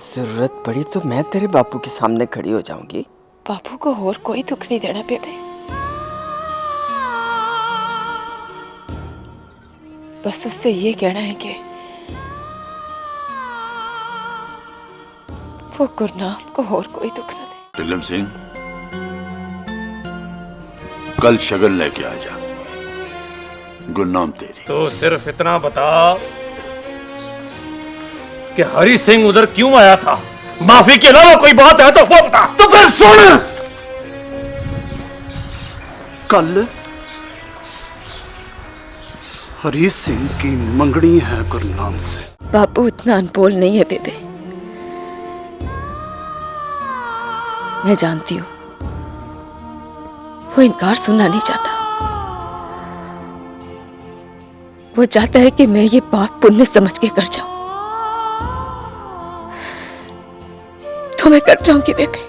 जरूरत पड़ी तो मैं तेरे बापू के सामने खड़ी हो जाऊंगी। बापू को और कोई दुख नहीं देना बेबे। बस उससे ये कहना है कि वो गुरनाम को और कोई दुख न दे। टिल्लम सिंह, कल शगन लेके आ जा। गुरनाम तेरी। तो सिर्फ इतना बता कि हरी सिंह उधर क्यों आया था? माफी के अलावा कोई बात है तो वो बता। तो फिर सुन, कल हरी सिंह की मंगनी है गुरनाम से। बापू इतना अनमोल नहीं है बेबे। मैं जानती हूं वो इनकार सुनना नहीं चाहता। वो चाहता है कि मैं ये पाप पुण्य समझ के कर जाऊं, तो मैं कर जाऊंगी बेबे।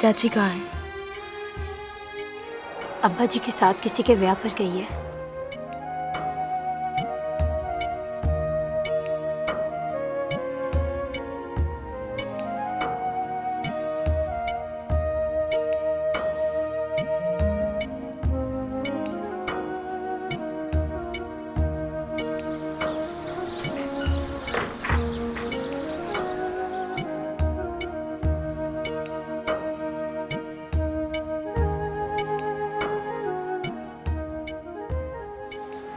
चाची कहाँ है? अब्बा जी के साथ किसी के ब्याह पर गई है।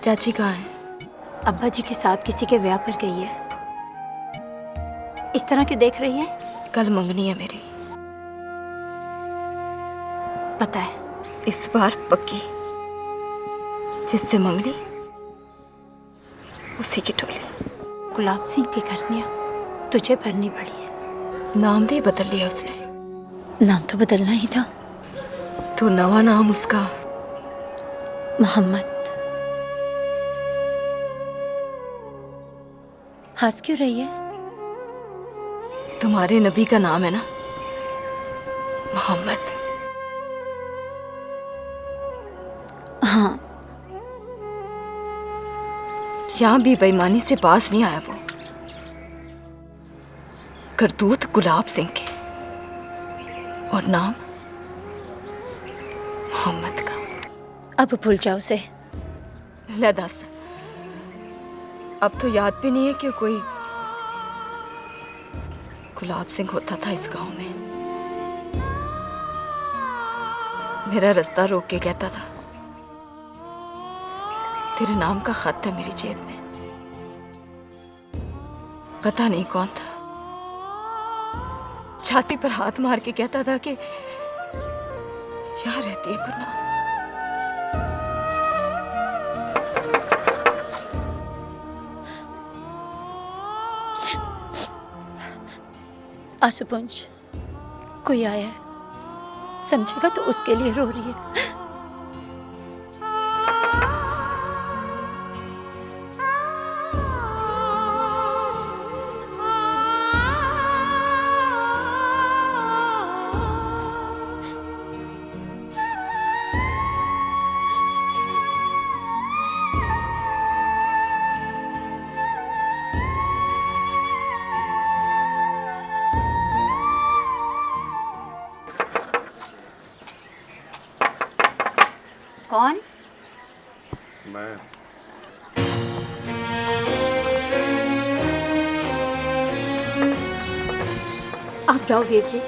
चाची कहाँ है? अब्बा जी के साथ किसी के ब्याह पर गई है। इस तरह क्यों देख रही है? कल मंगनी है मेरी। पता है। इस बार पक्की। जिससे मंगनी उसी की टोली। गुलाब सिंह की करनियां तुझे भरनी पड़ी है। नाम भी बदल लिया उसने। नाम तो बदलना ही था। तो नवा नाम उसका मोहम्मद। हंस क्यों रही है? तुम्हारे नबी का नाम है ना, मोहम्मद। हाँ। यहां भी बेईमानी से पास नहीं आया वो। करतूत गुलाब सिंह के और नाम मोहम्मद का। अब भूल जाओ उसे। ले दस, अब तो याद भी नहीं है कि कोई गुलाब सिंह होता था इस गांव में। मेरा रास्ता रोक के कहता था, तेरे नाम का खत है मेरी जेब में। पता नहीं कौन था, छाती पर हाथ मार के कहता था कि यहाँ रहती है गुरनाम। आसुपुंज, कोई आया है, समझेगा तो उसके लिए रो रही है। कौन? मैं। आप जाओ वीर जी,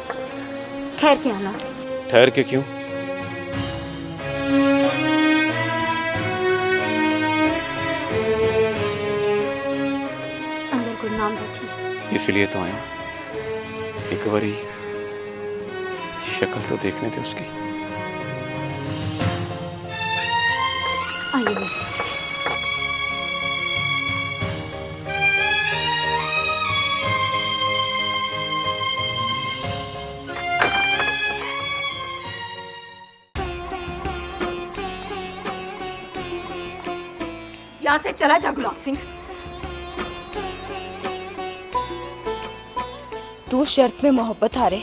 ठहर के आना। ठहर के क्यों? अंदर गुरनाम बैठी। इसलिए तो आया, एक बारी शक्ल तो देखने थे उसकी। आइए। यहाँ से चला जा गुलाब सिंह। तू शर्त में मोहब्बत हारे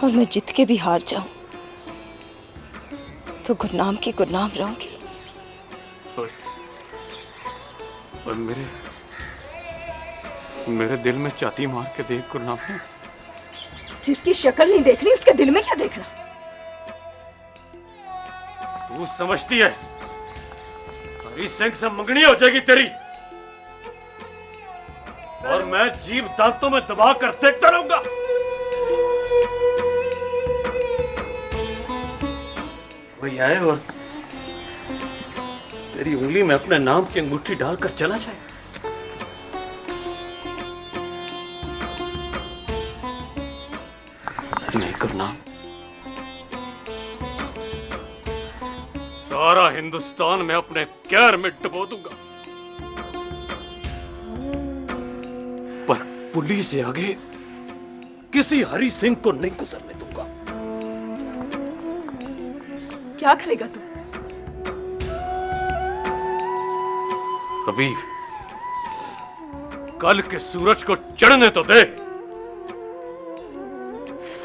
और मैं जीत के भी हार जाऊं तो गुरनाम की गुरनाम रहूंगी। और मेरे दिल में चाती मार के देख गुरनाम। जिसकी शक्ल नहीं देखनी उसके दिल में क्या देखना। तू समझती है हरी सिंह से मंगनी हो जाएगी तेरी, और मैं जीभ दांतों में दबा कर देखता रहूंगा। वही आए और तेरी उंगली में अपने नाम की अंगूठी डालकर चला जाए। नहीं गुरनाम, सारा हिंदुस्तान में अपने कहर में डुबो दूंगा, पर पुलिस से आगे किसी हरी सिंह को नहीं गुजरने दूंगा। क्या करेगा तू? अभी कल के सूरज को चढ़ने तो दे,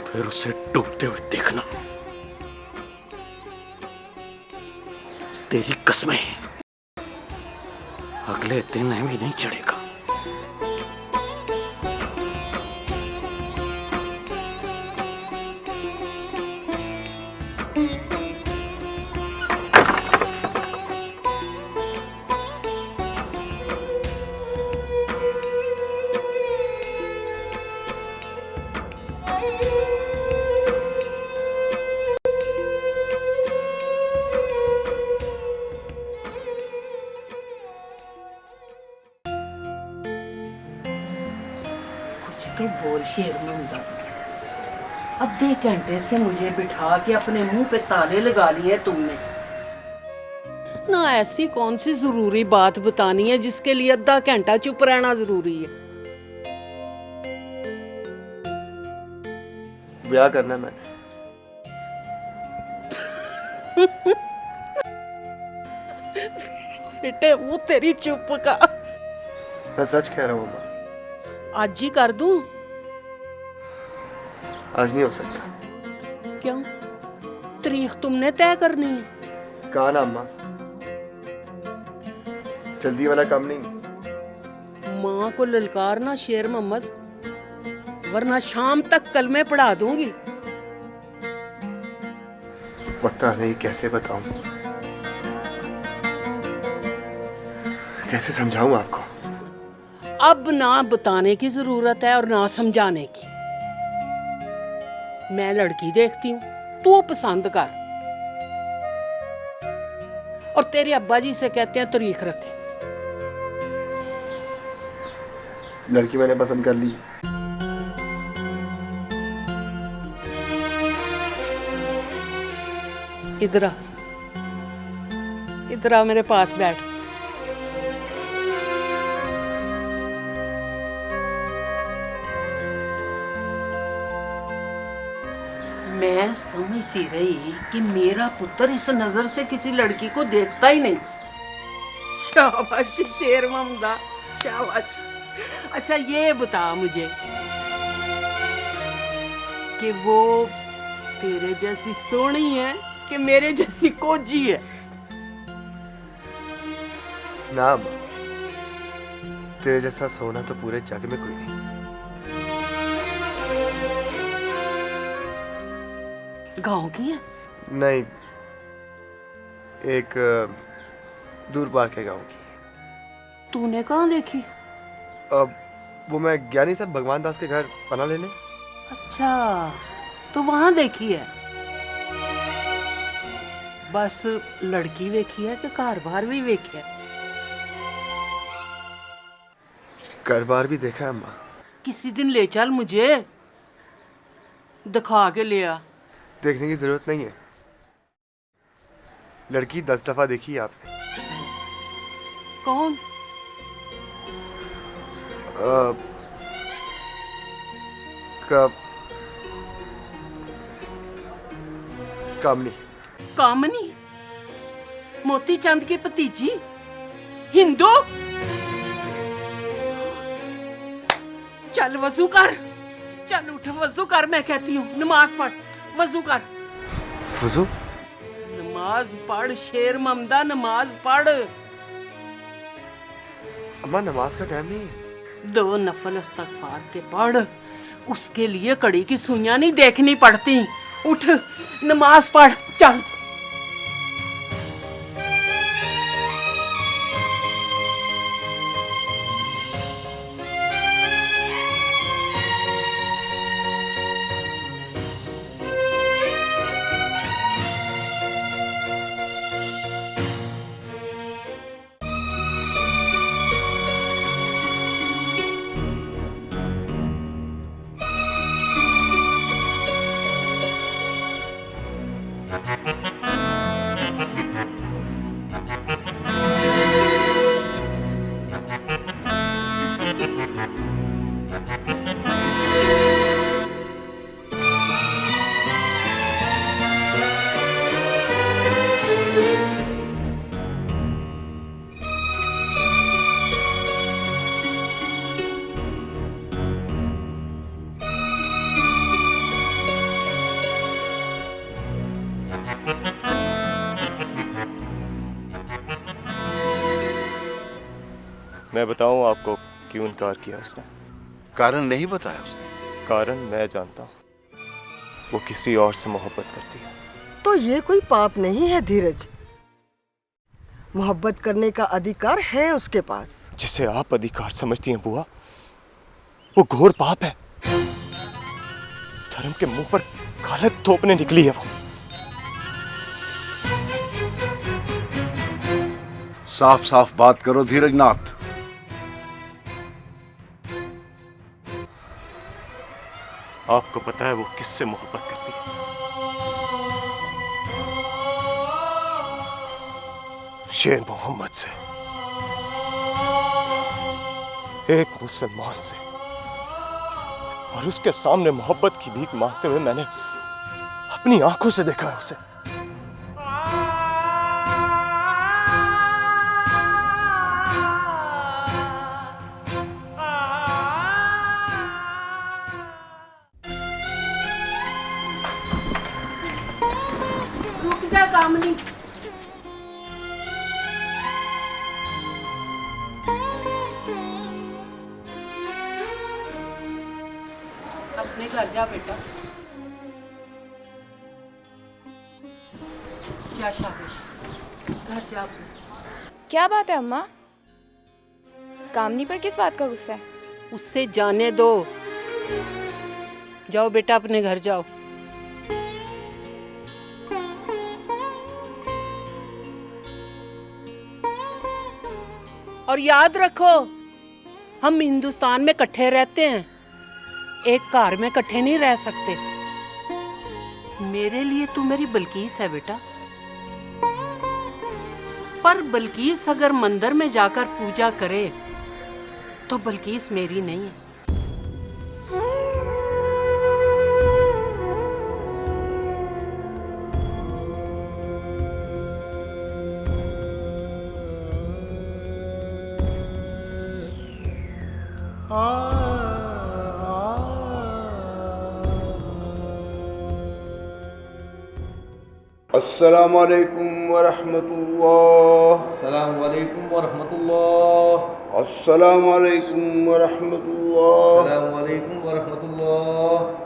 फिर उसे डूबते हुए देखना। तेरी कसमें अगले दिन भी नहीं चढ़ेगा। तो बोल शेर मुंदा, आधे घंटे से मुझे बिठा के अपने मुंह पे ताले लगा लिए तुमने। ना ऐसी कौन सी जरूरी बात बतानी है जिसके लिए आधा घंटा चुप रहना जरूरी है? ब्याह करना है मैंने। बेटे वो तेरी चुप का। मैं सच कह रहा हूँ। आज ही कर दूं? आज नहीं हो सकता। क्यों? तारीख तुमने तय करनी है। कहा ना अम्मा, जल्दी वाला काम नहीं। माँ को ललकारना शेर मोहम्मद, वरना शाम तक कलमे पढ़ा दूंगी। पता नहीं कैसे बताऊं, कैसे समझाऊं आपको। अब ना बताने की जरूरत है और ना समझाने की। मैं लड़की देखती हूँ, तू पसंद कर, और तेरे अब्बा जी से कहते हैं तारीख रखे। लड़की मैंने पसंद कर ली। इधर आ, इधर आ मेरे पास बैठ। मैं समझती रही कि मेरा पुत्र इस नजर से किसी लड़की को देखता ही नहीं। शाबाश शेर ममदा, शाबाश। अच्छा ये बता मुझे कि वो तेरे जैसी सोहनी है कि मेरे जैसी कोजी है? ना अम्मा, तेरे जैसा सोना तो पूरे जग में कोई नहीं। गांव की है? नहीं, एक दूर पार के गांव की। तूने कहाँ देखी? अब वो मैं गया नहीं था भगवान दास के घर पना लेने। अच्छा, तो वहां देखी है? बस लड़की देखी है कि घर बार भी देखी है? घर बार भी देखा है अम्मा। किसी दिन ले चल, मुझे दिखा के ले आ। देखने की जरूरत नहीं है, लड़की 10 दफा देखी है आपने। कौन? कामनी। कामनी? मोती चंद की भतीजी? हिंदू, चल वजू कर, चल उठ वजू कर, मैं कहती हूँ नमाज पढ़, वजू कर, वजू? नमाज पढ़ शेर ममदा, नमाज पढ़। अम्मा नमाज का टाइम नहीं है। 2 नफल इस्तगफार के पढ़, उसके लिए कड़ी की सुइयां नहीं देखनी पड़ती। उठ नमाज पढ़, चल। मैं बताऊं आपको क्यों इनकार किया उसने? कारण नहीं बताया उसने? कारण मैं जानता हूं। वो किसी और से मोहब्बत करती है। तो ये कोई पाप नहीं है धीरज, मोहब्बत करने का अधिकार है उसके पास। जिसे आप अधिकार समझती हैं बुआ, वो घोर पाप है। धर्म के मुंह पर कालक थोपने निकली है वो। साफ साफ बात करो धीरजनाथ। आपको पता है वो किससे मोहब्बत करती है? शेर मोहम्मद से, एक मुसलमान से। और उसके सामने मोहब्बत की भीख मांगते हुए मैंने अपनी आंखों से देखा है उसे। रुक जा कामनी, अपने घर जा बेटा, जा शाबाश, घर जा। क्या बात है अम्मा? कामनी पर किस बात का गुस्सा है? उससे जाने दो, जाओ बेटा अपने घर जाओ। और याद रखो, हम हिंदुस्तान में इकट्ठे रहते हैं, एक घर में इकट्ठे नहीं रह सकते। मेरे लिए तू मेरी बल्कीस है बेटा, पर बल्कीस अगर मंदिर में जाकर पूजा करे तो बल्कीस मेरी नहीं है। अस्सलामु अलैकुम वरहमतुल्लाह। अस्सलामु अलैकुम वरहमतुल्लाह। अस्सलामु अलैकुम वरहमतुल्लाह। अस्सलामु अलैकुम वरहमतुल्लाह।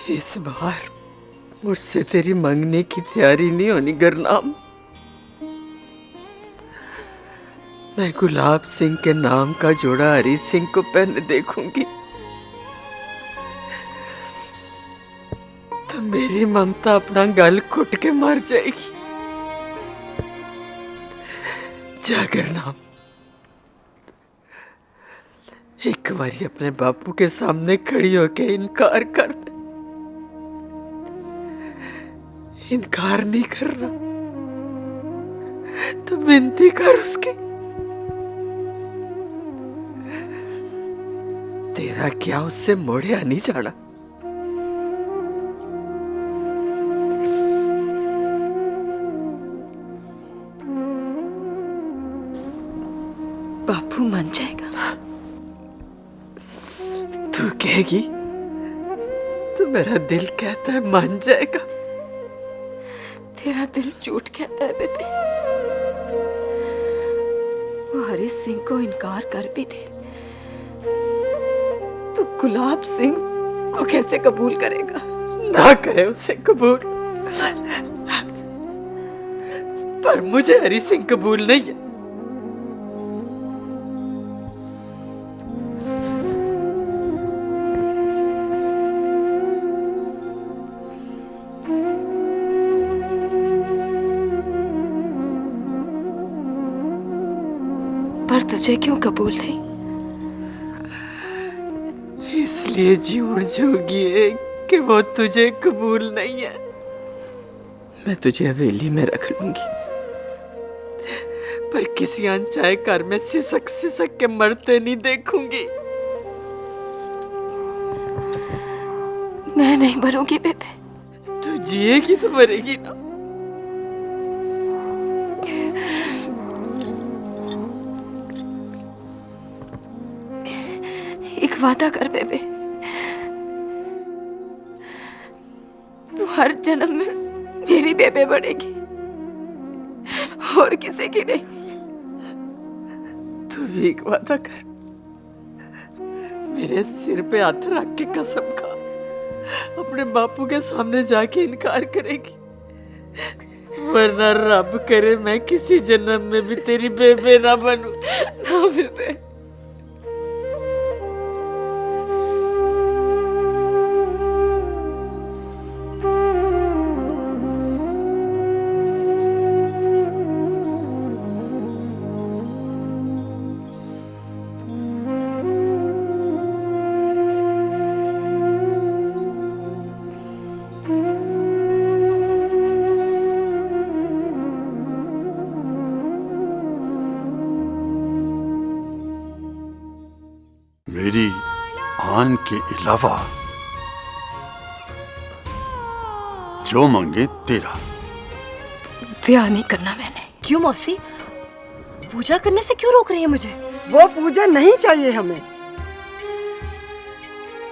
इस बार मुझसे तेरी मंगने की तैयारी नहीं होनी गुरनाम। मैं गुलाब सिंह के नाम का जोड़ा हरी सिंह को पहने देखूंगी तो मेरी ममता अपना गल घुट के मर जाएगी। जा गुरनाम, एक बारी अपने बापू के सामने खड़ी होके इनकार कर दे। इनकार नहीं करना तो विनती कर उसकी। तेरा क्या उससे मोड़िया नहीं जाना। बापू मान जाएगा। तू कहेगी तो मेरा दिल कहता है मान जाएगा। तेरा दिल झूठ कहता है बेटे। वो हरी सिंह को इनकार कर भी दे तो गुलाब सिंह को कैसे कबूल करेगा? ना करे उसे कबूल, पर मुझे हरी सिंह कबूल नहीं है। पर तुझे क्यों कबूल नहीं? इसलिए झूठ झूठी है कि वो तुझे कबूल नहीं है। मैं तुझे हवेली में रख लूंगी, पर किसी अनचाहे घर में सिसक सिसक के मरते नहीं देखूंगी। मैं नहीं मरूंगी बेबे। तू जिएगी तो मरेगी ना। एक वादा कर बेबे, तू हर जन्म में मेरी बेबे बनेगी और किसी की नहीं। तू भी एक वादा कर, मेरे सिर पे हाथ रख के कसम खा अपने बापू के सामने जाके इनकार करेगी, वरना रब करे मैं किसी जन्म में भी तेरी बेबे ना बनूं। ना बेबे। मेरी आन के अलावा जो मांगे तेरा। ब्याह नहीं करना मैंने। क्यों मौसी? पूजा करने से क्यों रोक रही है मुझे? वो पूजा नहीं चाहिए हमें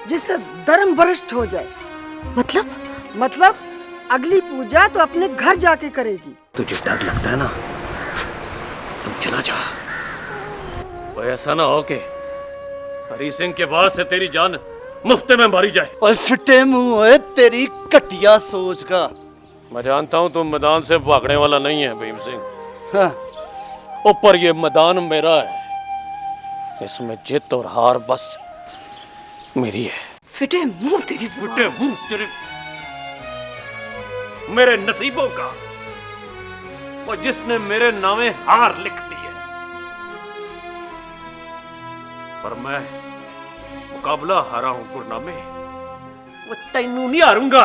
जिससे धर्म भ्रष्ट हो जाए। मतलब अगली पूजा तो अपने घर जाके करेगी। तुझे डर लगता है ना, तुम चला जा। वो ऐसा ना हो कि हरी सिंह के बाद से तेरी जान मुफ्त में मारी जाए। और फिटे मुंह है तेरी घटिया सोच का। मैं जानता हूं तुम मैदान से भागने वाला नहीं है भीम सिंह। हाँ। ऊपर ये मैदान मेरा है, इसमें जीत और हार बस मेरी है। फिटे मुंह तेरी फिटे मुंह तेरे मेरे नसीबों का, वो जिसने मेरे नामे हार लिख दी है। पर मैं मुकाबला हारा हूं गुरनामे, वो तैनू नहीं हारूंगा।